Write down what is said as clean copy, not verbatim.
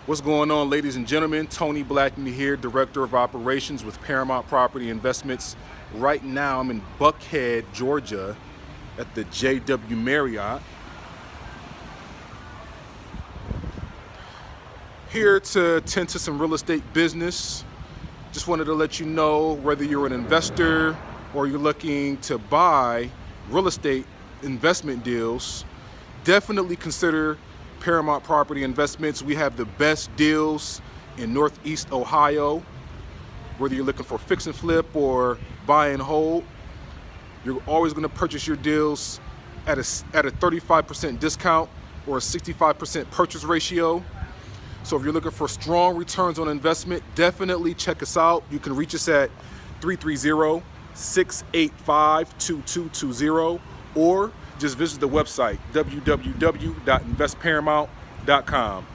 What's going on, ladies and gentlemen? Tony Blackmon here, Director of Operations with Paramount Property Investments. Right now, I'm in Buckhead, Georgia at the JW Marriott. Here to tend to some real estate business. Just wanted to let you know, whether you're an investor or you're looking to buy real estate investment deals, definitely consider Paramount Property Investments. We have the best deals in Northeast Ohio. Whether you're looking for fix and flip or buy and hold, you're always going to purchase your deals at a 35% discount or a 65% purchase ratio. So if you're looking for strong returns on investment, definitely check us out. You can reach us at 330-685-2220 or just visit the website www.investparamount.com.